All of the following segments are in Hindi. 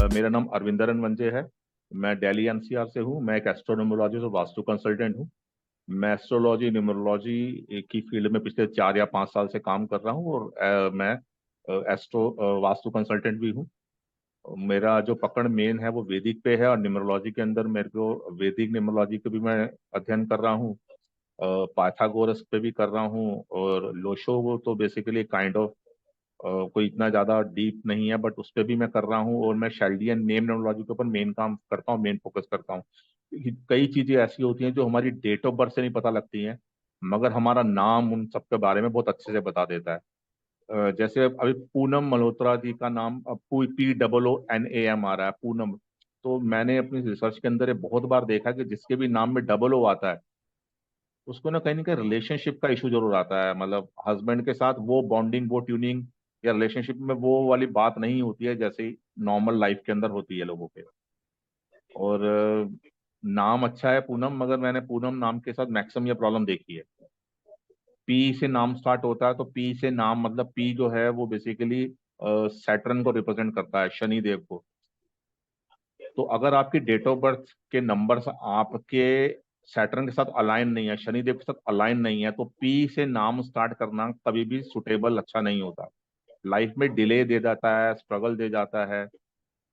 मेरा नाम अरविंदरन वंजे है। मैं दिल्ली एनसीआर से हूँ। मैं एक एस्ट्रोनोमोलॉजिस्ट और वास्तु कंसल्टेंट हूँ। मैं एस्ट्रोलॉजी न्यूमरोलॉजी की फील्ड में पिछले 4 या 5 साल से काम कर रहा हूँ, और मैं एस्ट्रो वास्तु कंसल्टेंट भी हूँ। मेरा जो पकड़ मेन है वो वैदिक पे है, और न्यूमरोलॉजी के अंदर मेरे को वैदिक न्यूमरोलॉजी के भी मैं अध्ययन कर रहा हूँ। पाइथागोरस पे भी कर रहा हूँ, और लोशो वो तो बेसिकली काइंड ऑफ कोई इतना ज्यादा डीप नहीं है, बट उस पर भी मैं कर रहा हूँ। और मैं शेल्डियन नेम न्यूमरोलॉजी के ऊपर मेन काम करता हूँ, मेन फोकस करता हूँ। कई चीजें ऐसी होती हैं जो हमारी डेट ऑफ बर्थ से नहीं पता लगती हैं, मगर हमारा नाम उन सब के बारे में बहुत अच्छे से बता देता है। जैसे अभी पूनम मल्होत्रा जी का नाम POONAM आ रहा है, पूनम। तो मैंने अपनी रिसर्च के अंदर ये बहुत बार देखा कि जिसके भी नाम में O आता है, उसको ना कहीं रिलेशनशिप का इशू जरूर आता है। मतलब हस्बैंड के साथ वो बॉन्डिंग, वो ट्यूनिंग, या रिलेशनशिप में वो वाली बात नहीं होती है जैसे नॉर्मल लाइफ के अंदर होती है लोगों के। और नाम अच्छा है पूनम, मगर मैंने पूनम नाम के साथ मैक्सिमम ये प्रॉब्लम देखी है। पी से नाम स्टार्ट होता है, तो पी से नाम मतलब पी जो है वो बेसिकली सैटर्न को रिप्रेजेंट करता है, शनि देव को। तो अगर आपकी डेट ऑफ बर्थ के नंबर्स आपके सैटर्न के साथ अलाइन नहीं है, शनिदेव के साथ अलाइन नहीं है, तो पी से नाम स्टार्ट करना कभी भी सुटेबल अच्छा नहीं होता। लाइफ में डिले दे जाता है, स्ट्रगल दे जाता है।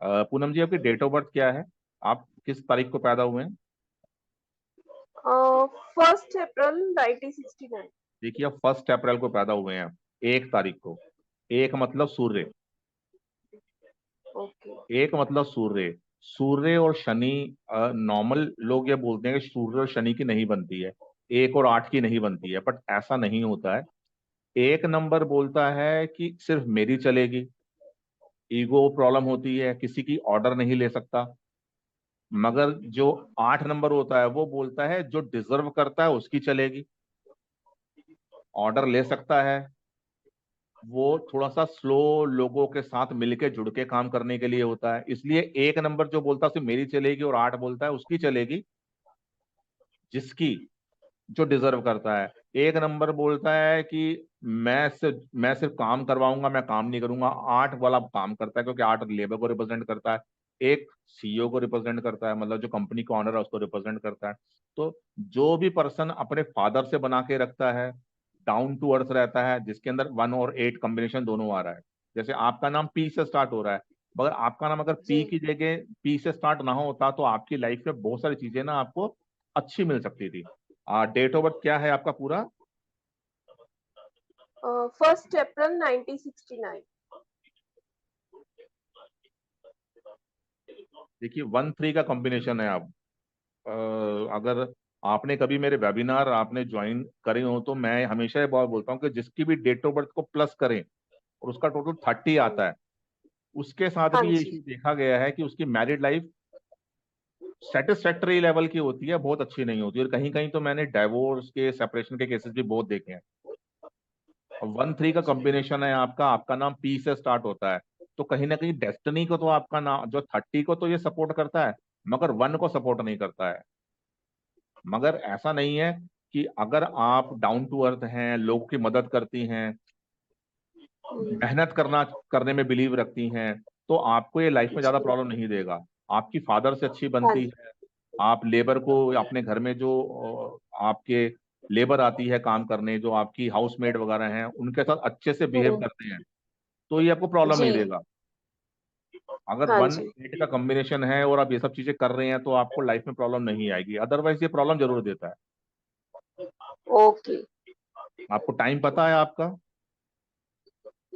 पूनम जी, आपकी डेट ऑफ बर्थ क्या है? आप किस तारीख को पैदा हुए हैं? 1 अप्रैल 1969। देखिए, आप 1 अप्रैल को पैदा हुए हैं, 1 तारीख को। एक मतलब सूर्य, ओके। एक मतलब सूर्य। सूर्य और शनि, नॉर्मल लोग ये बोलते हैं कि सूर्य और शनि की नहीं बनती है, 1 और 8 की नहीं बनती है, बट ऐसा नहीं होता है। एक नंबर बोलता है कि सिर्फ मेरी चलेगी, ईगो प्रॉब्लम होती है, किसी की ऑर्डर नहीं ले सकता। मगर जो 8 नंबर होता है वो बोलता है जो डिजर्व करता है उसकी चलेगी, ऑर्डर ले सकता है। वो थोड़ा सा स्लो, लोगों के साथ मिलके जुड़ के काम करने के लिए होता है। इसलिए एक नंबर जो बोलता है सिर्फ मेरी चलेगी, और 8 बोलता है उसकी चलेगी, जिसकी, जो डिजर्व करता है। एक नंबर बोलता है कि मैं सिर्फ काम करवाऊंगा, मैं काम नहीं करूंगा। 8 वाला काम करता है, क्योंकि 8 लेबर को रिप्रेजेंट करता है, एक सीईओ को रिप्रेजेंट करता है, मतलब जो कंपनी का ऑनर है उसको रिप्रेजेंट करता है। तो जो भी पर्सन अपने फादर से बना के रखता है, डाउन टू अर्थ रहता है, जिसके अंदर 1 और 8 कॉम्बिनेशन दोनों आ रहा है। जैसे आपका नाम पी से स्टार्ट हो रहा है, मगर आपका नाम अगर पी जी। की जगह पी से स्टार्ट ना होता तो आपकी लाइफ में बहुत सारी चीजें ना आपको अच्छी मिल सकती थी। डेट ऑफ बर्थ क्या है आपका पूरा? 1 अप्रैल 1969। देखिए, 1 3 का कॉम्बिनेशन है। आप अगर आपने कभी मेरे वेबिनार आपने ज्वाइन करे हो, तो मैं हमेशा ये बात बोलता हूँ कि जिसकी भी डेट ऑफ बर्थ को प्लस करें और उसका टोटल 30 आता है, उसके साथ हाँ भी ये जी। इशू देखा गया है कि उसकी मैरिड लाइफ सेटिस्फैक्टरी लेवल की होती है, बहुत अच्छी नहीं होती। और कहीं कहीं तो मैंने डाइवोर्स के, सेपरेशन के केसेस भी बहुत देखे हैं। 1 3 का कॉम्बिनेशन है आपका, आपका नाम पी से स्टार्ट होता है, तो कहीं ना कहीं डेस्टिनी को तो आपका नाम जो 30 को तो ये सपोर्ट करता है, मगर 1 को सपोर्ट नहीं करता है। मगर ऐसा नहीं है कि अगर आप डाउन टू अर्थ हैं, लोगों की मदद करती हैं, मेहनत करने में बिलीव रखती हैं, तो आपको ये लाइफ में ज्यादा जी। प्रॉब्लम नहीं देगा। आपकी फादर से अच्छी हाँ बनती जी। है। आप लेबर को अपने घर में जो आपके लेबर आती है काम करने, जो आपकी हाउसमेट वगैरह हैं, उनके साथ अच्छे से बिहेव हम्म। करते हैं, तो ये आपको प्रॉब्लम जी। नहीं देगा। अगर हाँ वन जी। एट का कॉम्बिनेशन है और आप ये सब चीजें कर रहे हैं, तो आपको लाइफ में प्रॉब्लम नहीं आएगी, अदरवाइज ये प्रॉब्लम जरूर देता है। ओके। आपको टाइम पता है आपका?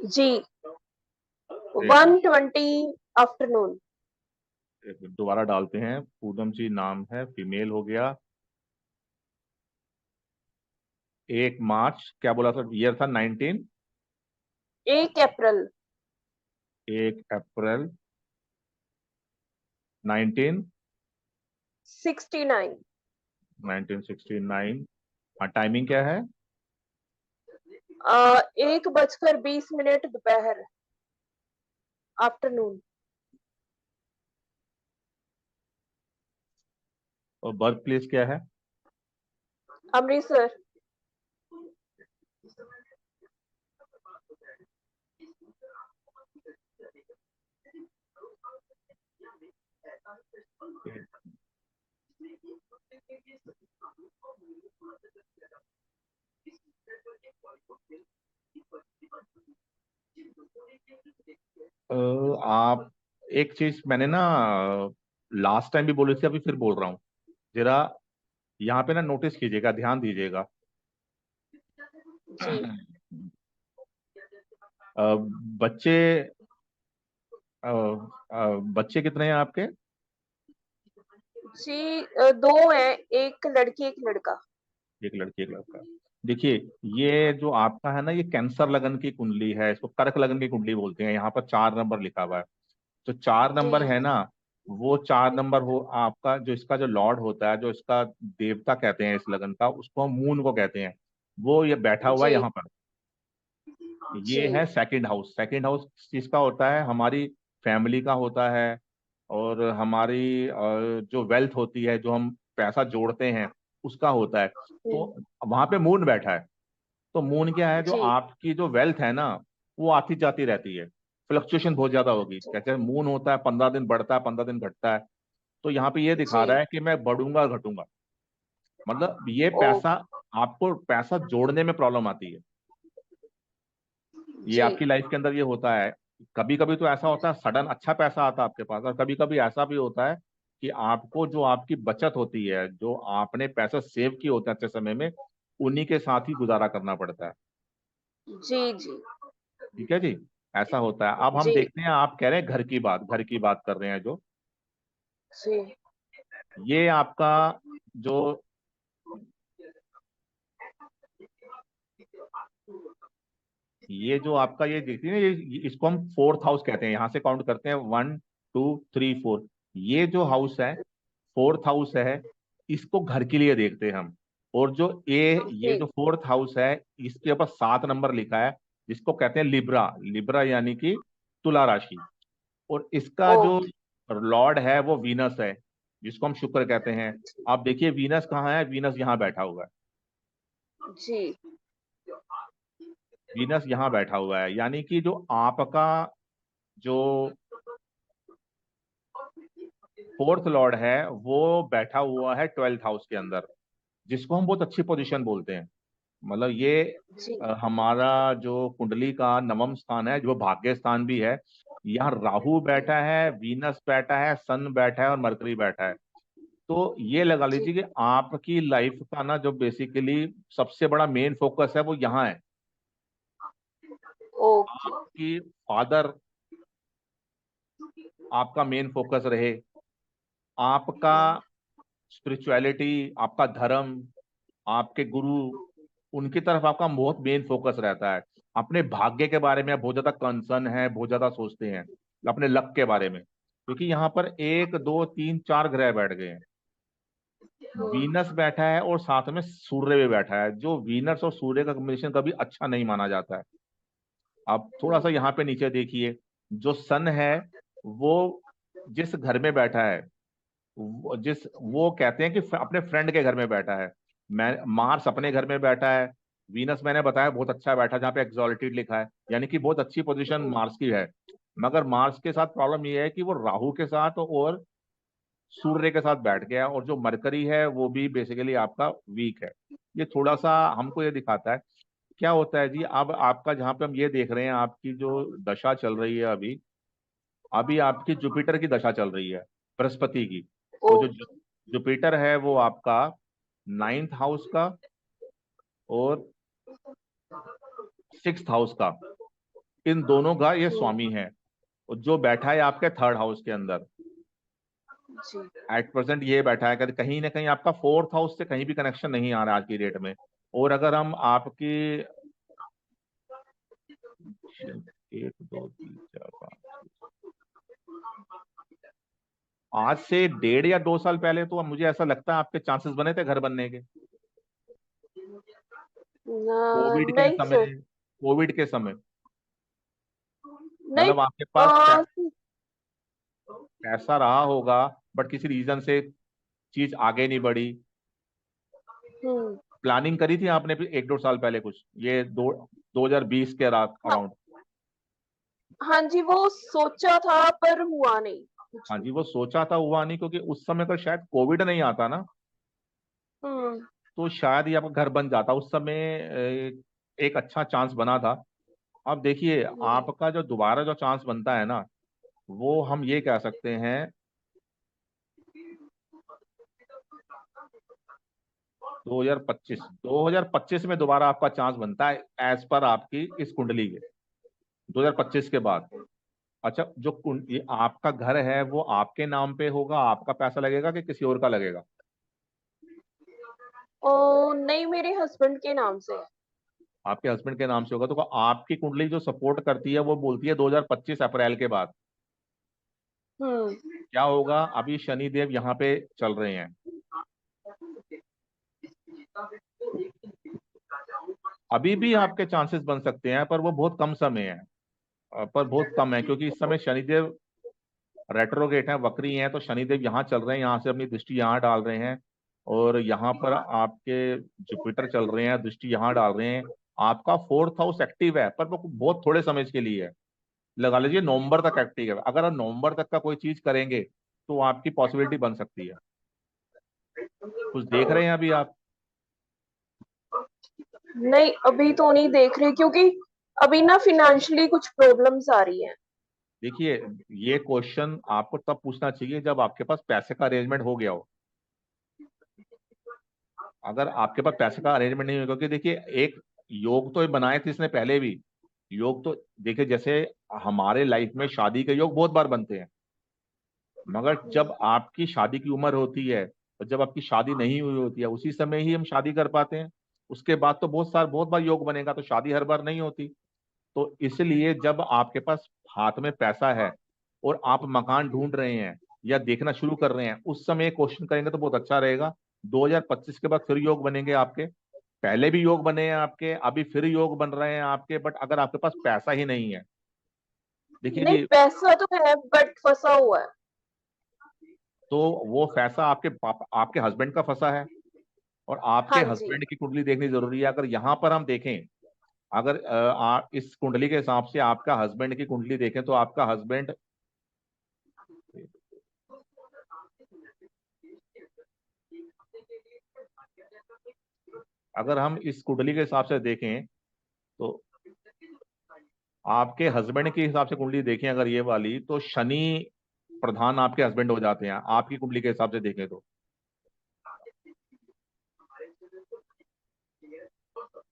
जी। एक 1:20 आफ्टरनून। मिनट, दोबारा डालते हैं। पूनम जी नाम है, फीमेल हो गया। 1 मार्च, क्या बोला था ईयर था? 1 अप्रैल 1 अप्रैल 19 69। 1969। हाँ, टाइमिंग क्या है? 1:20 दोपहर, आफ्टरनून। और बर्थ प्लेस क्या है? अमृतसर। आप एक चीज मैंने ना लास्ट टाइम भी बोली थी, अभी फिर बोल रहा हूँ। जरा यहाँ पे ना नोटिस कीजिएगा, ध्यान दीजिएगा। जी बच्चे बच्चे कितने हैं आपके? जी, दो हैं, एक लड़की एक लड़का। एक लड़की एक लड़का। देखिए, ये जो आपका है ना, ये कैंसर लगन की कुंडली है, इसको कर्क लगन की कुंडली बोलते हैं। यहाँ पर 4 नंबर लिखा हुआ है। जो 4 नंबर जी है ना, वो 4 नंबर हो आपका, जो इसका जो लॉर्ड होता है, जो इसका देवता कहते हैं इस लगन का, उसको हम मून को कहते हैं। वो ये बैठा हुआ है जी यहाँ पर। ये जी है सेकंड हाउस। सेकंड हाउस किसका होता है? हमारी फैमिली का होता है। और हमारी जो वेल्थ होती है, जो हम पैसा जोड़ते हैं, उसका होता है। तो हम्म, वहां पे मून बैठा है। तो मून क्या है? जो जी आपकी जो वेल्थ है ना, वो आती जाती रहती है। फ्लक्चुएशन बहुत ज्यादा होगी। कहते हैं मून होता है 15 दिन बढ़ता है, 15 दिन घटता है। तो यहाँ पे ये दिखा रहा जी। है कि मैं बढ़ूंगा घटूंगा। मतलब ये ओ पैसा, आपको पैसा जोड़ने में प्रॉब्लम आती है। ये जी आपकी लाइफ के अंदर ये होता है। कभी कभी तो ऐसा होता है सडन अच्छा पैसा आता है आपके पास, और कभी कभी ऐसा भी होता है कि आपको जो आपकी बचत होती है, जो आपने पैसा सेव किए होते हैं अच्छे समय में, उन्हीं के साथ ही गुजारा करना पड़ता है। जी जी ठीक है जी। ऐसा होता है। अब हम जी देखते हैं, आप कह रहे हैं घर की बात कर रहे हैं जो, जी ये आपका जो, ये जो आपका ये देखिए ना, ये इसको हम फोर्थ हाउस कहते हैं। यहाँ से काउंट करते हैं 1 2 3 4। ये जो हाउस है, फोर्थ हाउस है, इसको घर के लिए देखते हैं हम। और जो ये जी। जो फोर्थ हाउस है, इसके ऊपर 7 नंबर लिखा है, जिसको कहते हैं लिब्रा। लिब्रा यानी कि तुला राशि। और इसका जो ओके। लॉर्ड है वो वीनस है, जिसको हम शुक्र कहते हैं। आप देखिए वीनस कहाँ है? वीनस यहाँ बैठा हुआ है। जी वीनस यहाँ बैठा हुआ है, यानी कि जो आपका जो फोर्थ लॉर्ड है, वो बैठा हुआ है 12th हाउस के अंदर, जिसको हम बहुत अच्छी पोजीशन बोलते हैं। मतलब ये जी हमारा जो कुंडली का नवम स्थान है, जो भाग्य स्थान भी है। यहाँ राहु बैठा है, वीनस बैठा है, सन बैठा है और मरकरी बैठा है। तो ये लगा जी। लीजिए कि आपकी लाइफ का ना, जो बेसिकली सबसे बड़ा मेन फोकस है, वो यहाँ है। ओके। आपकी फादर आपका मेन फोकस रहे। आपका स्पिरिचुअलिटी, आपका धर्म, आपके गुरु, उनकी तरफ आपका बहुत मेन फोकस रहता है। अपने भाग्य के बारे में आप बहुत ज्यादा कंसर्न है, बहुत ज्यादा सोचते हैं अपने लक के बारे में, क्योंकि यहाँ पर 1 2 3 4 ग्रह बैठ गए हैं। हम्म, वीनस बैठा है और साथ में सूर्य भी बैठा है, जो वीनस और सूर्य का कॉम्बिनेशन कभी अच्छा नहीं माना जाता है। आप थोड़ा सा हम्म, यहाँ पे नीचे देखिए, जो सन है, वो जिस घर में बैठा है, वो कहते हैं कि अपने फ्रेंड के घर में बैठा है। मैं मार्स अपने घर में बैठा है। वीनस मैंने बताया बहुत अच्छा बैठा, जहाँ पे एक्सॉल्टेड लिखा है, यानी कि बहुत अच्छी पोजीशन हम्म, मार्स की है। मगर मार्स के साथ प्रॉब्लम ये है कि वो राहु के साथ और सूर्य के साथ बैठ गया, और जो मरकरी है वो भी बेसिकली आपका वीक है। ये थोड़ा सा हमको ये दिखाता है। क्या होता है जी, अब आपका जहाँ पे हम ये देख रहे हैं, आपकी जो दशा चल रही है अभी, अभी आपकी जुपिटर की दशा चल रही है, बृहस्पति की। वो जो ओके। जुपिटर है, वो आपका 9th हाउस का और 6th हाउस का, इन दोनों का ये स्वामी है। और जो बैठा है आपके 3rd हाउस के अंदर, जी एट प्रेजेंट ये बैठा है कि कहीं ना कहीं आपका 4th हाउस से कहीं भी कनेक्शन नहीं आ रहा आज की डेट में। और अगर हम आपकी 1 2 3 4 5, आज से 1.5 या 2 साल पहले तो मुझे ऐसा लगता है आपके चांसेस बने थे घर बनने के। कोविड के नहीं सर। समय, कोविड के समय, नहीं। मतलब आपके पास आ, पैसा रहा होगा, बट किसी रीजन से चीज आगे नहीं बढ़ी। हम्म, प्लानिंग करी थी आपने भी 1 2 साल पहले कुछ, ये 2020 के हाँ अराउंड? हाँ जी, वो सोचा था पर हुआ नहीं। हाँ जी। जी, वो सोचा था हुआ नहीं, क्योंकि उस समय अगर शायद कोविड नहीं आता ना, हम्म। तो शायद ही आपका घर बन जाता उस समय। एक अच्छा चांस बना था। अब देखिए, हम्म। आपका जो दोबारा जो चांस बनता है ना, वो हम ये कह सकते हैं 2025 में दोबारा आपका चांस बनता है, एज पर आपकी इस कुंडली के 2025 के बाद। अच्छा, जो ये आपका घर है वो आपके नाम पे होगा, आपका पैसा लगेगा कि किसी और का लगेगा? ओ नहीं, मेरे हस्बैंड के नाम से है। आपके हस्बैंड के नाम से होगा, तो आपकी कुंडली जो सपोर्ट करती है वो बोलती है 2025 अप्रैल के बाद हम्म। क्या होगा। अभी शनि देव यहाँ पे चल रहे हैं। अभी भी आपके चांसेस बन सकते हैं, पर वो बहुत कम समय है। पर बहुत कम है, क्योंकि इस समय शनिदेव रेट्रोगेट हैं, वक्री हैं, तो शनिदेव यहाँ चल रहे हैं, यहाँ से अपनी दृष्टि यहाँ डाल रहे हैं। और यहाँ पर आपके जुपिटर चल रहे हैं, दृष्टि यहाँ डाल रहे हैं। आपका फोर्थ हाउस एक्टिव है, पर वो बहुत थोड़े समय के लिए है। लगा लीजिए नवंबर तक एक्टिव है। अगर आप नवंबर तक का कोई चीज करेंगे तो आपकी पॉसिबिलिटी बन सकती है। कुछ देख रहे हैं अभी आप? नहीं, अभी तो नहीं देख रही, क्योंकि अभी ना फिनेंशियली कुछ प्रॉब्लम्स आ रही हैं। देखिए, ये क्वेश्चन आपको तब पूछना चाहिए जब आपके पास पैसे का अरेंजमेंट हो गया हो। अगर आपके पास पैसे का अरेंजमेंट नहीं हो, क्योंकि देखिए, एक योग तो बनाए थे इसने पहले भी। योग तो देखिए, जैसे हमारे लाइफ में शादी के योग बहुत बार बनते हैं, मगर जब आपकी शादी की उम्र होती है और जब आपकी शादी नहीं हुई होती है, उसी समय ही हम शादी कर पाते हैं। उसके बाद तो बहुत बार योग बनेगा, तो शादी हर बार नहीं होती। तो इसलिए जब आपके पास हाथ में पैसा है और आप मकान ढूंढ रहे हैं या देखना शुरू कर रहे हैं, उस समय क्वेश्चन करेंगे तो बहुत अच्छा रहेगा। 2025 के बाद फिर योग बनेंगे आपके। पहले भी योग बने हैं आपके, अभी फिर योग बन रहे हैं आपके, बट अगर आपके पास पैसा ही नहीं है, देखिए नहीं, जी, पैसा तो है बट फंसा हुआ है। तो वो पैसा आपके पापा, आपके हस्बैंड का फंसा है। और आपके हाँ जी। हस्बैंड की कुंडली देखनी जरूरी है। अगर यहाँ पर हम देखें, अगर आप इस कुंडली के हिसाब से आपका हस्बैंड की कुंडली देखें, तो आपका हस्बैंड, अगर हम इस कुंडली के हिसाब से देखें, तो आपके हस्बैंड के हिसाब से कुंडली देखें अगर ये वाली, तो शनि प्रधान आपके हस्बैंड हो जाते हैं आपकी कुंडली के हिसाब से देखें तो।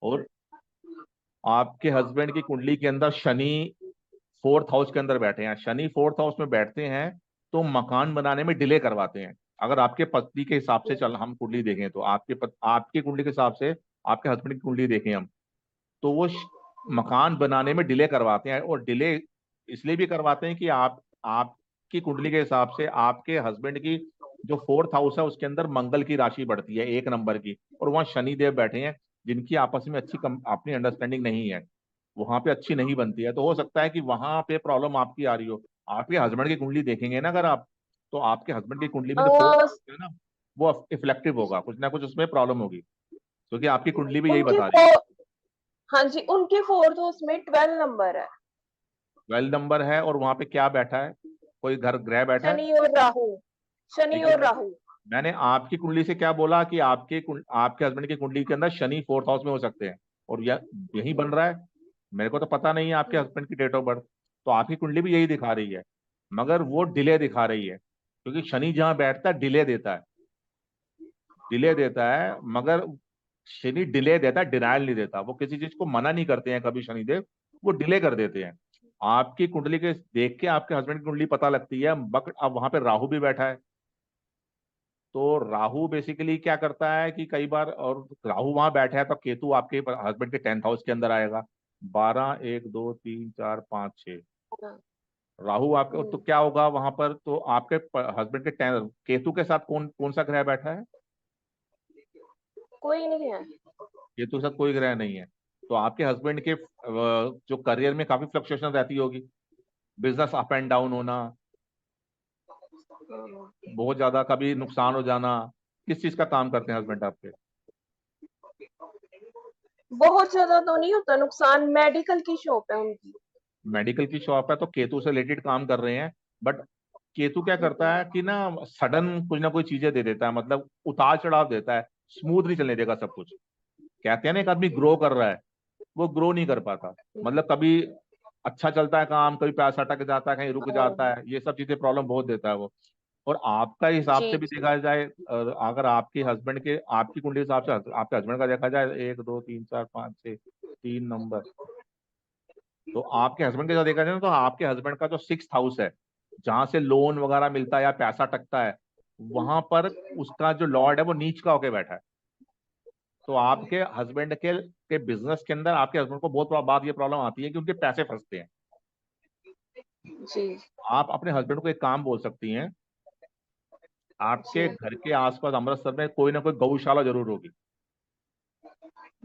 और आपके हस्बैंड की कुंडली के अंदर शनि फोर्थ हाउस के अंदर बैठे हैं। शनि फोर्थ हाउस में बैठते हैं तो मकान बनाने में डिले करवाते हैं। अगर आपके पति के हिसाब से चल हम कुंडली देखें, तो आपकी कुंडली के हिसाब से आपके हस्बैंड की कुंडली देखें हम, तो वो मकान बनाने में डिले करवाते हैं। और डिले इसलिए भी करवाते हैं कि आपकी कुंडली के हिसाब से आपके हस्बैंड की जो फोर्थ हाउस है उसके अंदर मंगल की राशि बढ़ती है 1 नंबर की, और वहाँ शनि देव बैठे हैं, जिनकी आपस में अपनी अंडरस्टैंडिंग नहीं है, वहां पे अच्छी नहीं बनती है। तो हो सकता है कि वहां पे प्रॉब्लम आपकी आ रही हो। आपके हस्बैंड की कुंडली देखेंगे ना अगर आप, तो आपके हस्बैंड की कुंडली में जो फोर्थ अ, हाउस है ना, वो इफेक्टिव होगा, कुछ ना कुछ उसमें प्रॉब्लम होगी, क्योंकि आपकी कुंडली भी यही उनके बता रही है। हाँ जी, उनके फोर्थ हाउस में 12 नंबर है। 12 नंबर है, और वहां पे क्या बैठा है? कोई घर ग्रह बैठा है? शनि और राहु। शनि देखिए, और राहु। मैंने आपकी कुंडली से क्या बोला कि आपके हस्बैंड की कुंडली के अंदर शनि फोर्थ हाउस में हो सकते हैं, और यही बन रहा है। मेरे को तो पता नहीं है आपके हम्म। हस्बैंड की डेट ऑफ बर्थ, तो आपकी कुंडली भी यही दिखा रही है, मगर वो डिले दिखा रही है, क्योंकि शनि जहां बैठता है डिले देता है। डिले देता है, मगर शनि डिले देता है, डिनायल नहीं देता। वो किसी चीज को मना नहीं करते हैं कभी शनिदेव, वो डिले कर देते हैं। आपकी कुंडली के देख के आपके हस्बैंड की कुंडली पता लगती है, बट अब वहां पे राहु भी बैठा है। तो राहु बेसिकली क्या करता है कि कई बार, और राहु वहां बैठा है तो केतु आपके हस्बैंड के 10th हाउस के अंदर आएगा। 12, 1, 2, 3, 4, 5, 6 हाँ। राहु आपके, तो हम्म। क्या होगा वहां पर? तो आपके हस्बैंड के 10 केतु के साथ कौन कौन सा ग्रह बैठा है? कोई नहीं है। केतु के साथ कोई ग्रह नहीं है। तो आपके हस्बैंड के जो करियर में काफी फ्लक्चुएशन रहती होगी, बिजनेस अप एंड डाउन होना, बहुत ज्यादा कभी नुकसान हो जाना। किस चीज का काम करते हैं हस्बैंड आपके? बहुत ज्यादा तो नहीं होता नुकसान, मेडिकल की शॉप है उनकी। मेडिकल की शॉप है, तो केतु से रिलेटेड काम कर रहे हैं। बट केतु क्या करता है कि ना सडन कुछ ना कोई चीजें दे देता है, मतलब उतार चढ़ाव देता है, स्मूथ नहीं चलने देगा सब कुछ। कहते हैं ना एक आदमी ग्रो कर रहा है, वो ग्रो नहीं कर पाता। मतलब कभी अच्छा चलता है काम, कभी पैसा अटक जाता है, कहीं रुक जाता है, ये सब चीजें प्रॉब्लम बहुत देता है वो। और आपका हिसाब जी से भी जी देखा जाए, अगर आपके हस्बैंड के, आपकी कुंडली के हिसाब से आपके हस्बैंड का देखा जाए, 1 2 3 4 5 6 3 नंबर, तो आपके हस्बैंड के साथ देखा जाए ना, तो आपके हस्बैंड का जो 6th हाउस है, जहां से लोन वगैरह मिलता है या पैसा टकता है, वहां पर उसका जो लॉर्ड है वो नीच का होके बैठा है। तो आपके हस्बैंड के बिजनेस के अंदर आपके हस्बैंड को बहुत बार ये प्रॉब्लम आती है कि उनके पैसे फंसते हैं। जी आप अपने हस्बैंड को एक काम बोल सकती हैं, आपके जी घर के आसपास अमृतसर में कोई ना कोई गौशाला जरूर होगी।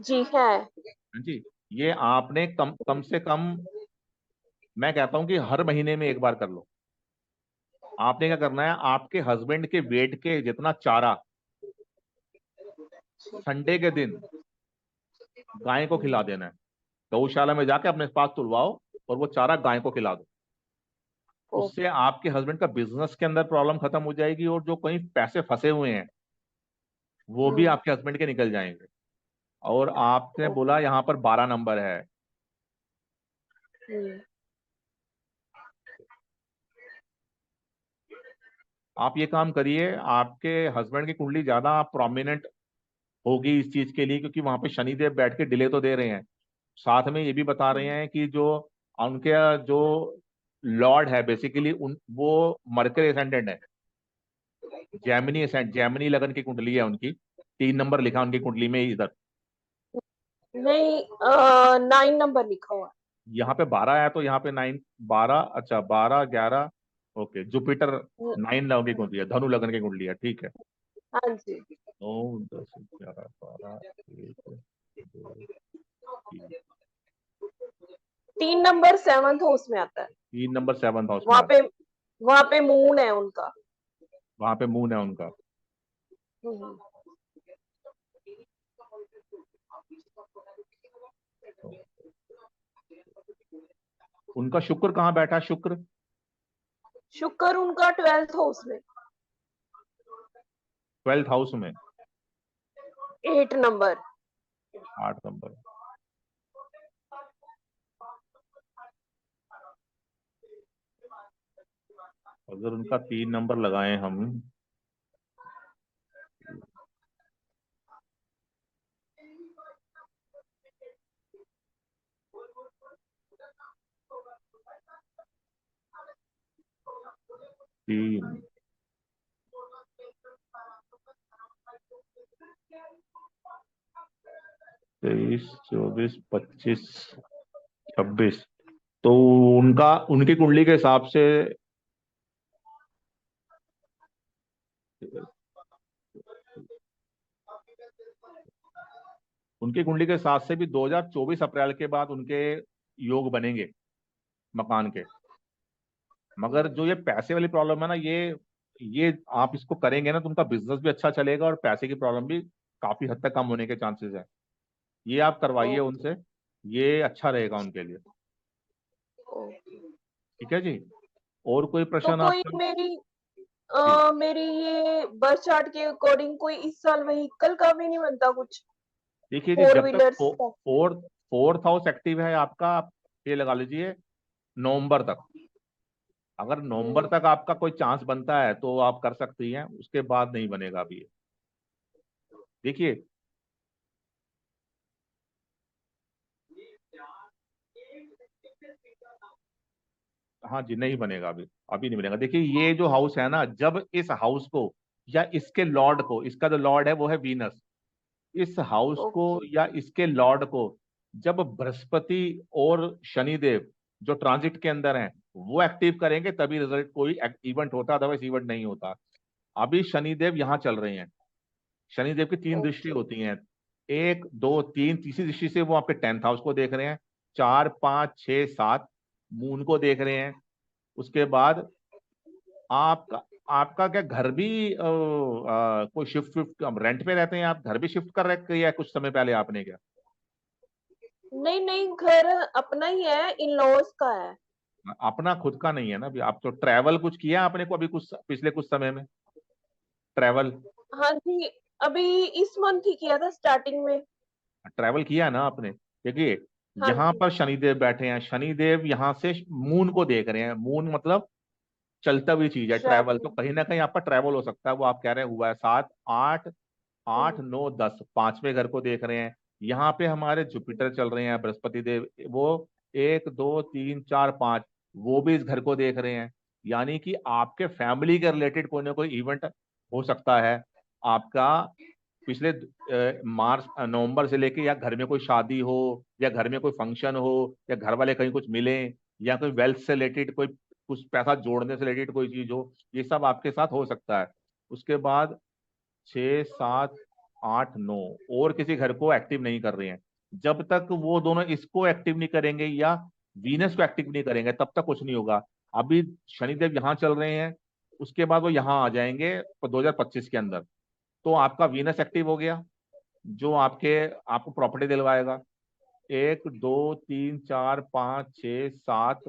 जी है। हाँ जी। ये आपने कम कम से कम, मैं कहता हूं कि हर महीने में एक बार कर लो। आपने क्या करना है, आपके हस्बैंड के वेट के जितना चारा संडे के दिन गाय को खिला देना है। गौशाला में जाके अपने पास तुलवाओ और वो चारा गाय को खिला दो। ओ, उससे आपके हस्बैंड का बिजनेस के अंदर प्रॉब्लम खत्म हो जाएगी, और जो कहीं पैसे फंसे हुए हैं वो भी हम्म, आपके हस्बैंड के निकल जाएंगे। और आपने ओ, बोला यहाँ पर 12 नंबर है। हम्म, आप ये काम करिए, आपके हस्बैंड की कुंडली ज्यादा प्रोमिनेंट होगी इस चीज के लिए, क्योंकि वहां पे शनिदेव बैठ के डिले तो दे रहे हैं। साथ में ये भी बता रहे हम्म, हैं कि जो उनके जो लॉर्ड है बेसिकली उन वो मरकरी असेंडेंट है, जैमिनी असेंड, जैमिनी लगन की कुंडली है उनकी। 3 नंबर लिखा उनकी कुंडली में इधर। नहीं 9 नंबर लिखा हुआ यहाँ पे 12 है तो यहाँ पे 9, 12, अच्छा 12 11, ओके, जुपिटर है। 9 लगन की कुंडली है, धनु लगन की कुंडली है, ठीक है। हाँ जी। 9 10 11 12 1 2 3। 3 नंबर 7th हाउस में आता है। 3 नंबर 7th हाउस में वहां आता पे है। वहां पे मून है उनका। वहां पे मून है उनका। हम्म, तो उनका शुक्र कहाँ बैठा है, शुक्र शुक्र उनका 12th हाउस में। 12th हाउस में। 8 नंबर। 8 नंबर। अगर उनका 3 नंबर लगाए हम, तीन 23 24 25 26, तो उनका उनकी कुंडली के हिसाब से उनकी कुंडली के हिसाब से भी 2024 अप्रैल के बाद उनके योग बनेंगे मकान के। मगर जो ये पैसे वाली प्रॉब्लम है ना, ये आप इसको करेंगे ना तो उनका बिजनेस भी अच्छा चलेगा और पैसे की प्रॉब्लम भी काफी हद तक कम होने के चांसेस है। ये आप करवाइए ओके उनसे, ये अच्छा रहेगा उनके लिए। ओके। ठीक है जी। और कोई तो प्रश्न कोई आपका? जी मेरी ये बर्थ चार्ट के अकॉर्डिंग कोई इस साल व्हीकल का भी नहीं बनता कुछ? देखिए जी, फोर जब तक व्हीलर्स का। फोर्थ हाउस एक्टिव है आपका, आप ये लगा लीजिए नवंबर तक। अगर नवंबर हम्म, तक आपका कोई चांस बनता है तो आप कर सकती हैं, उसके बाद नहीं बनेगा अभी ये। देखिए, हाँ जी, नहीं बनेगा अभी, अभी नहीं बनेगा। देखिए ये जो हाउस है ना, जब इस हाउस को या इसके लॉर्ड को, इसका जो लॉर्ड है वो है वीनस, इस हाउस को ओके या इसके लॉर्ड को जब बृहस्पति और शनिदेव जो ट्रांजिट के अंदर हैं वो एक्टिव करेंगे तभी रिजल्ट कोई इवेंट होता है, अदरवाइज इवेंट नहीं होता। अभी शनिदेव यहाँ चल रहे हैं। शनिदेव की 3 दृष्टि ओके। होती हैं, 1 2 3, तीसरी दृष्टि से वो आपके 10th हाउस को देख रहे हैं, 4 5 6 7 मून को देख रहे हैं। उसके बाद आपका आपका क्या घर भी कोई शिफ्ट विफ्ट रेंट पे रहते हैं आप, घर भी शिफ्ट कर रखे है कुछ समय पहले आपने क्या? नहीं नहीं, घर अपना ही है, इन लॉज का है। अपना खुद का नहीं है ना अभी। आप तो ट्रैवल कुछ किया आपने को अभी कुछ पिछले कुछ समय में ट्रैवल? हाँ जी, अभी इस मंथ ही किया था स्टार्टिंग में। ट्रैवल किया ना आपने? देखिए, हाँ यहाँ जी। पर शनिदेव बैठे हैं, शनिदेव यहाँ से मून को देख रहे हैं। मून मतलब चलता हुई चीज है। ट्रैवल तो ट्रैवलिंग। कहीं ना कहीं आपका ट्रैवल हो सकता है, वो आप कह रहे हैं हुआ है। सात आठ, आठ नौ दस, पांचवें घर को देख रहे हैं। यहाँ पे हमारे जुपिटर चल रहे हैं, बृहस्पति देव, वो एक दो तीन चार पांच, वो भी इस घर को देख रहे हैं। यानी कि आपके फैमिली के रिलेटेड कोई ना कोई इवेंट हो सकता है आपका। पिछले मार्च नवंबर से लेके, या घर में कोई शादी हो, या घर में कोई फंक्शन हो, या घर वाले कहीं कुछ मिले, या कोई वेल्थ से रिलेटेड कोई कुछ पैसा जोड़ने से रिलेटेड कोई चीज हो, ये सब आपके साथ हो सकता है। उसके बाद छः सात आठ नौ, और किसी घर को एक्टिव नहीं कर रहे हैं। जब तक वो दोनों इसको एक्टिव नहीं करेंगे या वीनस को एक्टिव नहीं करेंगे, तब तक कुछ नहीं होगा। अभी शनिदेव यहाँ चल रहे हैं, उसके बाद वो यहाँ आ जाएंगे 2025 के अंदर। तो आपका वीनस एक्टिव हो गया, जो आपको प्रॉपर्टी दिलवाएगा। एक दो तीन चार पाँच छः सात,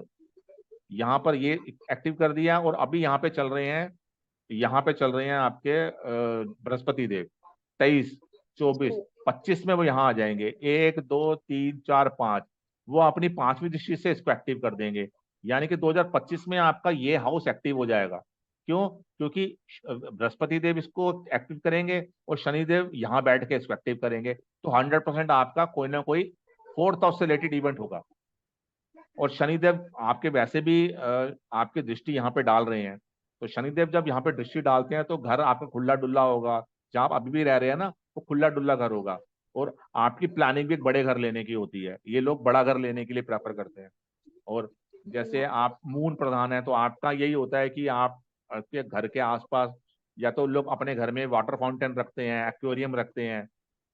यहाँ पर ये एक्टिव कर दिया। और अभी यहाँ पे चल रहे हैं आपके बृहस्पति देव। 23, 24, 25 में वो यहाँ आ जाएंगे। एक दो तीन चार पाँच, वो अपनी पांचवी दृष्टि से इसको एक्टिव कर देंगे। यानी कि 2025 में आपका ये हाउस एक्टिव हो जाएगा। क्यों? क्योंकि बृहस्पति देव इसको एक्टिव करेंगे और शनिदेव यहाँ बैठ के इसको एक्टिव करेंगे। तो 100% आपका कोई ना कोई फोर्थ हाउस से रिलेटेड इवेंट होगा। और शनिदेव आपके वैसे भी आपकी दृष्टि यहाँ पे डाल रहे हैं। तो शनिदेव जब यहाँ पे दृष्टि डालते हैं तो घर आपका खुला डुल्ला होगा। जहाँ आप अभी भी रह रहे हैं ना, वो खुला डुल्ला घर होगा। और आपकी प्लानिंग भी एक बड़े घर लेने की होती है। ये लोग बड़ा घर लेने के लिए प्रेफर करते हैं। और जैसे आप मून प्रधान है, तो आपका यही होता है कि आप आपके घर के आसपास, या तो लोग अपने घर में वाटर फाउंटेन रखते हैं, एक्वेरियम रखते हैं,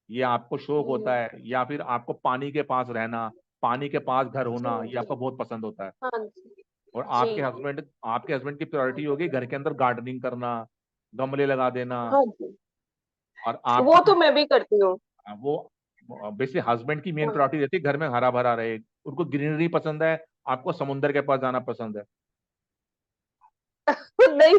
ये आपको शौक होता है। या फिर आपको पानी के पास रहना, पानी के पास घर जी होना, ये जी। आपको बहुत पसंद होता है। हाँ जी। और जी। आपके हस्बैंड की प्रायोरिटी होगी घर के अंदर गार्डनिंग करना, गमले लगा देना। हाँ जी, और वो आपकी तो मैं भी करती हूँ। वो बेसिकली हस्बैंड की मेन हाँ। प्रायोरिटी रहती है घर में हरा भरा रहे। उनको ग्रीनरी पसंद है, आपको समुंदर के पास जाना पसंद है। नहीं,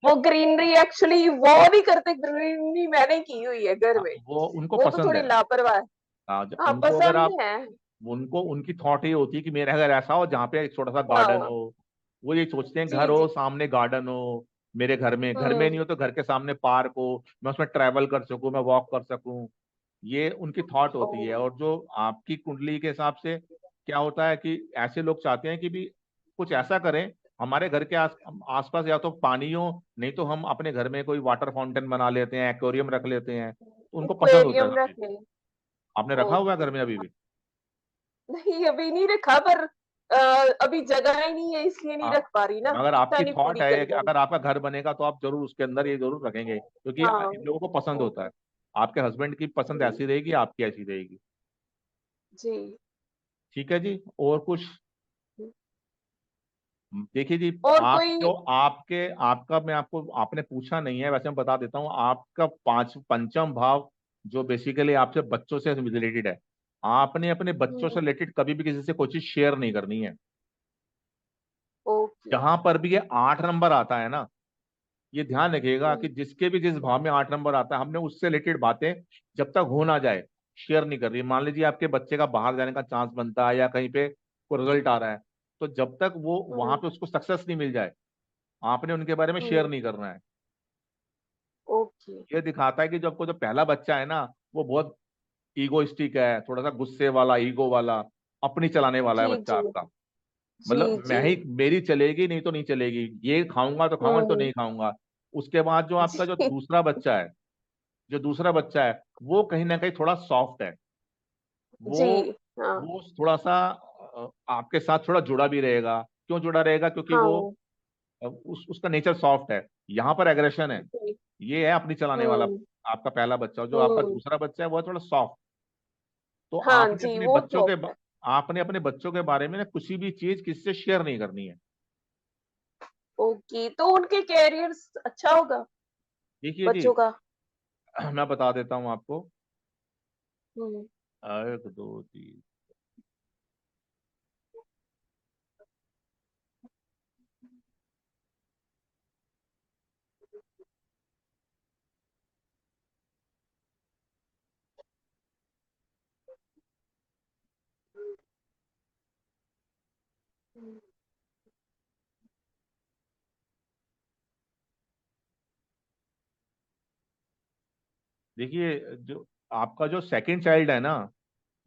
वो ग्रीनरी एक्चुअली वो नहीं करते, ग्रीनरी मैंने की हुई है घर में। वो उनको वो तो पसंद थोड़ी है। लापरवाह है। हाँ, उनको अगर पसंद आप, है। उनको उनकी थॉट ये होती है कि मेरा घर ऐसा हो जहाँ पे एक छोटा सा गार्डन हाँ। हो। वो ये सोचते हैं जी घर हो जी। सामने गार्डन हो। मेरे घर में नहीं हो तो घर के सामने पार्क हो, मैं उसमें ट्रैवल कर सकूं, मैं वॉक कर सकूं। ये उनकी थॉट ओ। होती है। और जो आपकी कुंडली के हिसाब से क्या होता है कि ऐसे लोग चाहते हैं कि भी कुछ ऐसा करें हमारे घर के आसपास, या तो पानी हो, नहीं तो हम अपने घर में कोई वाटर फाउंटेन बना लेते हैं, एक्वेरियम रख लेते हैं। तो उनको पसंद होता है एक्वेरियम सब चीज। रखे। आपने रखा हुआ है घर में ओके। अभी भी? नहीं, अभी नहीं रखा, पर अभी जगह ही नहीं है, इसलिए नहीं हाँ, रख पा रही ना, मगर इच्छा आपकी नहीं थॉट पूरी है कर कि पा रही। अगर आपका घर बनेगा तो आप जरूर उसके अंदर ये जरूर रखेंगे, क्योंकि हाँ। इन लोगों को पसंद होता है। ओके। आपके हस्बैंड की पसंद जी ऐसी रहेगी, आपकी ऐसी रहेगी। जी। ठीक है जी। और कुछ? देखिए जी, और आप कोई। जो आपके आपका मैं आपको आपने पूछा नहीं है, वैसे मैं बता देता हूँ। आपका पंचम भाव जो बेसिकली आपसे बच्चों से रिलेटेड है। आपने अपने बच्चों से हम्म। रिलेटेड कभी भी किसी से कोई चीज शेयर नहीं करनी है। ओके। जहां पर भी ये 8 नंबर आता है ना, ये ध्यान रखिएगा कि जिसके भी जिस भाव में 8 नंबर आता है, हमने उससे रिलेटेड बातें जब तक हो ना जाए शेयर नहीं कर रही। मान लीजिए आपके बच्चे का बाहर जाने का चांस बनता है, या कहीं पे कोई रिजल्ट आ रहा है, तो जब तक वो वहां हम्म। पे उसको सक्सेस नहीं मिल जाए, आपने उनके बारे में शेयर हम्म। नहीं करना है। ओके। ये दिखाता है कि जो आपको जो पहला बच्चा है ना, वो बहुत ईगोइस्टिक है, थोड़ा सा गुस्से वाला, ईगो वाला, अपनी चलाने वाला है जी बच्चा जी। आपका। जी मतलब जी। मैं ही, मेरी चलेगी नहीं तो नहीं चलेगी, ये खाऊंगा तो खाऊंगा नहीं तो हम्म। नहीं खाऊंगा। उसके बाद जो आपका जो जी। दूसरा बच्चा है, जो दूसरा बच्चा है, वो कहीं ना कहीं थोड़ा सॉफ्ट है। वो जी। हाँ। वो थोड़ा सा आपके साथ थोड़ा जुड़ा भी रहेगा। क्यों जुड़ा रहेगा? क्योंकि वो हाँ उसका नेचर सॉफ्ट है। यहाँ पर एग्रेशन है। जी। ये है अपनी चलाने वाला हम्म। आपका पहला बच्चा। जो आपका हम्म। दूसरा बच्चा है वो है थोड़ा सॉफ्ट। तो हाँ जी, वो तो। आपने अपने बच्चों के बारे में ना कुछ भी चीज किसी से शेयर नहीं करनी है। ओके, तो उनके कैरियर्स अच्छा होगा देखिए जी, बच्चों का। मैं बता देता हूँ आपको। हम्म। एक दो तीन, देखिए, जो आपका जो सेकंड चाइल्ड है ना,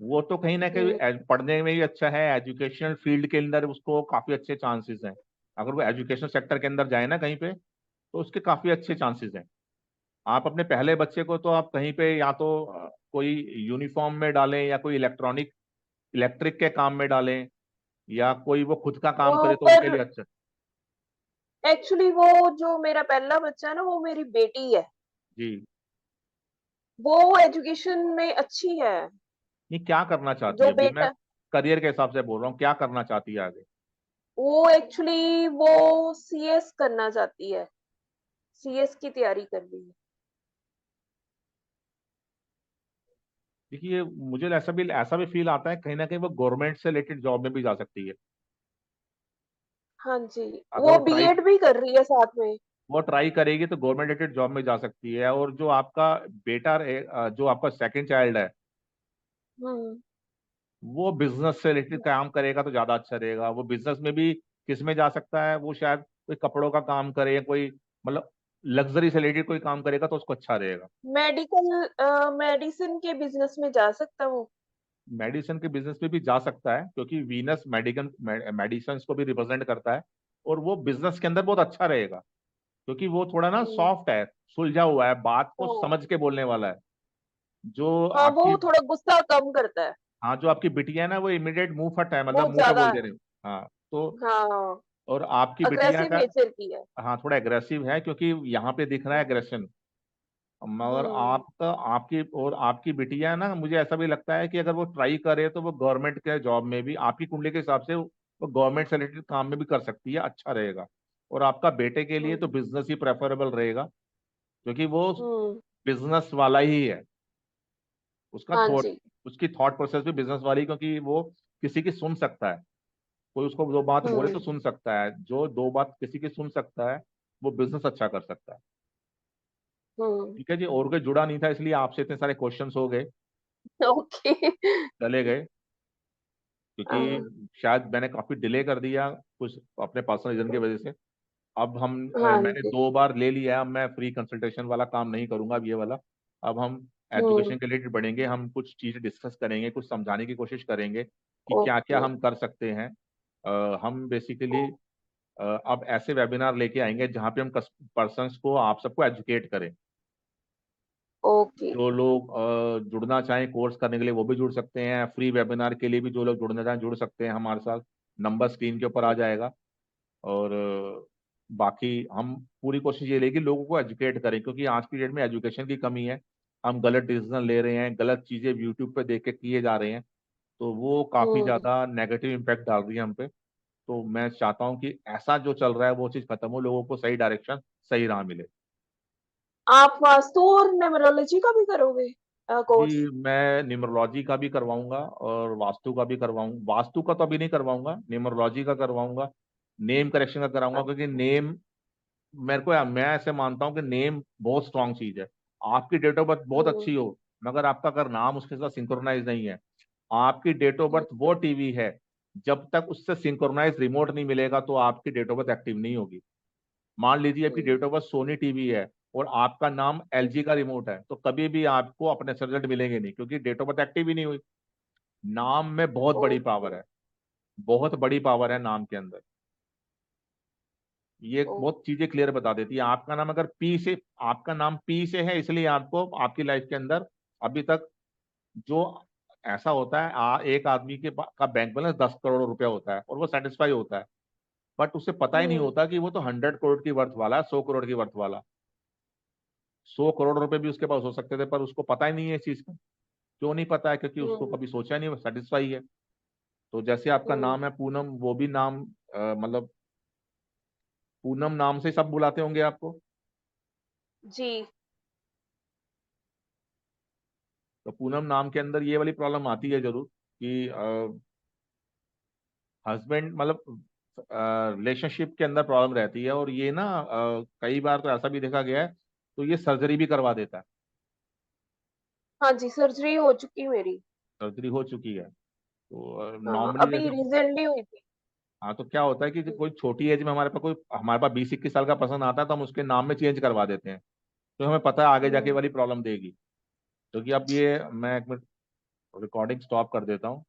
वो तो कहीं ना कहीं हम्म। पढ़ने में भी अच्छा है, एजुकेशनल फील्ड के अंदर उसको काफी अच्छे चांसेस हैं। अगर वो एजुकेशन सेक्टर के अंदर जाए ना कहीं पे, तो उसके काफी अच्छे चांसेस हैं। आप अपने पहले बच्चे को तो आप कहीं पे या तो कोई यूनिफॉर्म में डालें, या कोई इलेक्ट्रिक के काम में डालें, या कोई वो खुद का काम करे तो उनके पर लिए अच्छा। एक्चुअली वो जो मेरा पहला बच्चा है ना, वो मेरी बेटी है। जी। वो एजुकेशन में अच्छी है। ये क्या करना चाहती जो है अभी, मैं बेटा, करियर के हिसाब से बोल रहा हूँ, क्या करना चाहती है आगे? वो एक्चुअली वो सीएस करना चाहती है। सीएस की तैयारी कर रही है। देखिए, मुझे ऐसा भी फील आता है कहीं ना कहीं वो गवर्नमेंट से रिलेटेड जॉब में भी जा सकती है। हाँ जी। अगर वो बीएड भी कर रही है साथ में। वो ट्राई करेगी तो गवर्नमेंट रिलेटेड जॉब में जा सकती है। और जो आपका जो आपका सेकंड चाइल्ड है, हम्म। वो बिजनेस से रिलेटेड काम करेगा तो ज्यादा अच्छा रहेगा। वो बिजनेस में भी किस में जा सकता है, वो शायद कोई कपड़ों का काम करे, या कोई मतलब लग्जरी से रिलेटेड कोई काम करेगा तो उसको अच्छा रहेगा। मेडिकल मेडिसिन के बिजनेस में जा सकता वो। मेडिसिन के बिजनेस में भी जा सकता है, क्योंकि वीनस मेडिसिन को भी रिप्रेजेंट करता है। और वो बिजनेस के अंदर बहुत अच्छा रहेगा, क्योंकि वो थोड़ा ना हम्म। सॉफ्ट है, सुलझा हुआ है, बात को तो समझ के बोलने वाला है। जो हाँ, वो आपकी थोड़ा गुस्सा कम करता है। हाँ, जो आपकी बिटिया है ना, वो इमीडिएट मुंह फट है, मतलब बहुत मुंह पे ज्यादा बोल दे है। रहे हो। हाँ। तो हाँ, और आपकी बिटिया अग्रेसिव का, नेचर की है। हाँ, थोड़ा एग्रेसिव है, क्योंकि यहाँ पे दिख रहा है एग्रेशन। मगर हम्म। आपकी बिटिया ना, मुझे ऐसा भी लगता है कि अगर वो ट्राई करे तो वो गवर्नमेंट के जॉब में भी, आपकी कुंडली के हिसाब से वो गवर्नमेंट से रिलेटेड काम में भी कर सकती है, अच्छा रहेगा। और आपका बेटे के लिए तो हम्म। बिजनेस ही प्रेफरेबल रहेगा, क्योंकि वो हम्म। बिजनेस वाला ही है। उसका हाँ थॉट जी। उसकी थॉट प्रोसेस भी बिजनेस वाली, क्योंकि वो किसी की सुन सकता है। कोई उसको दो बात बोले तो हम्म। सुन सकता है, जो दो बात किसी की सुन सकता है वो बिजनेस अच्छा कर सकता है। हम्म। ठीक है जी, और कोई जुड़ा नहीं था, इसलिए आपसे इतने सारे क्वेश्चंस हो गए, ओके। चले गए, हाँ। क्योंकि शायद मैंने काफी डिले कर दिया कुछ अपने पर्सनल रीजन की वजह से। अब हाँ मैंने जी। 2 बार ले लिया है, अब मैं फ्री कंसल्टेशन वाला काम नहीं करूंगा, अब ये वाला। अब हम हम्म। एजुकेशन के रिलेटेड बढ़ेंगे, हम कुछ चीजें डिस्कस करेंगे, कुछ समझाने की कोशिश करेंगे कि क्या क्या ओके। हम कर सकते हैं। हम बेसिकली अब ऐसे वेबिनार लेके आएंगे जहाँ पे हम पर्सन्स को, आप सबको एजुकेट करें। ओके। जो लोग जुड़ना चाहें कोर्स करने के लिए वो भी जुड़ सकते हैं, फ्री वेबिनार के लिए भी जो लोग जुड़ना चाहें जुड़ सकते हैं हमारे साथ। नंबर स्क्रीन के ऊपर आ जाएगा। और बाकी हम पूरी कोशिश ये रहेगी लोगों को एजुकेट करें, क्योंकि आज की डेट में एजुकेशन की कमी है। हम गलत डिसीजन ले रहे हैं, गलत चीजें यूट्यूब पे देख के किए जा रहे हैं, तो वो काफी हम्म। ज्यादा नेगेटिव इम्पैक्ट डाल रही है हम पे। तो मैं चाहता हूँ कि ऐसा जो चल रहा है वो चीज खत्म हो, लोगों को सही डायरेक्शन, सही राह मिले। आप वास्तु और न्यूमरोलॉजी का भी करोगे कोर्स? जी, मैं न्यूमरोलॉजी का भी करवाऊंगा और वास्तु का भी करवाऊंगा। वास्तु का तो अभी नहीं करवाऊंगा, न्यूमरोलॉजी का करवाऊंगा। नेम करेक्शन का कराऊंगा, क्योंकि नेम, मैं ऐसे मानता हूँ कि नेम बहुत स्ट्रांग चीज है। आपकी डेट ऑफ बर्थ बहुत हम्म। अच्छी हो, मगर आपका अगर नाम उसके साथ सिंक्रोनाइज नहीं है, आपकी डेट ऑफ हम्म। बर्थ वो टीवी है, जब तक उससे सिंक्रोनाइज रिमोट नहीं मिलेगा तो आपकी डेट ऑफ बर्थ एक्टिव नहीं होगी। मान लीजिए आपकी हम्म। Date of birth Sony TV है और आपका नाम एलजी का रिमोट है, तो कभी भी आपको अपने रिजल्ट मिलेंगे नहीं, क्योंकि डेट ऑफ बर्थ एक्टिव ही नहीं हुई। नाम में बहुत बड़ी ओके। पावर है, बहुत बड़ी पावर है नाम के अंदर। ये ओ। बहुत चीजें क्लियर बता देती है। आपका नाम अगर पी से, आपका नाम पी से है, इसलिए आपको आपकी लाइफ के अंदर अभी तक जो ऐसा होता है, एक आदमी का बैंक बैलेंस 10 करोड़ रुपया होता है और वो सेटिस्फाई होता है, बट उसे पता ही नहीं हम्म। होता कि वो तो 100 करोड़ की वर्थ वाला है, 100 करोड़ की वर्थ वाला। 100 करोड़ रुपए भी उसके पास हो सकते थे, पर उसको पता ही नहीं है इस चीज का। क्यों नहीं पता है? क्योंकि उसको हम्म। कभी सोचा नहीं, वो सेटिस्फाई है। तो जैसे आपका हम्म। नाम है पूनम, वो भी नाम मतलब पूनम नाम से सब बुलाते होंगे आपको। जी। तो पूनम नाम के अंदर ये वाली प्रॉब्लम आती है जरूर, कि हस्बैंड मतलब रिलेशनशिप के अंदर प्रॉब्लम रहती है। और ये ना कई बार तो ऐसा भी देखा गया है, तो ये सर्जरी भी करवा देता है। हाँ जी, सर्जरी हो चुकी मेरी। सर्जरी हो चुकी है, तो हाँ, नॉर्मली अभी जैसे, रिसेंटली हुई थी। हाँ, तो क्या होता है कि हम्म। कोई छोटी एज में हमारे पास 20-21 साल का पसंद आता है, तो हम उसके नाम में चेंज करवा देते हैं, तो हमें पता है आगे जाके हम्म। वाली प्रॉब्लम देगी। क्योंकि अब ये मैं एक मिनट रिकॉर्डिंग स्टॉप कर देता हूँ।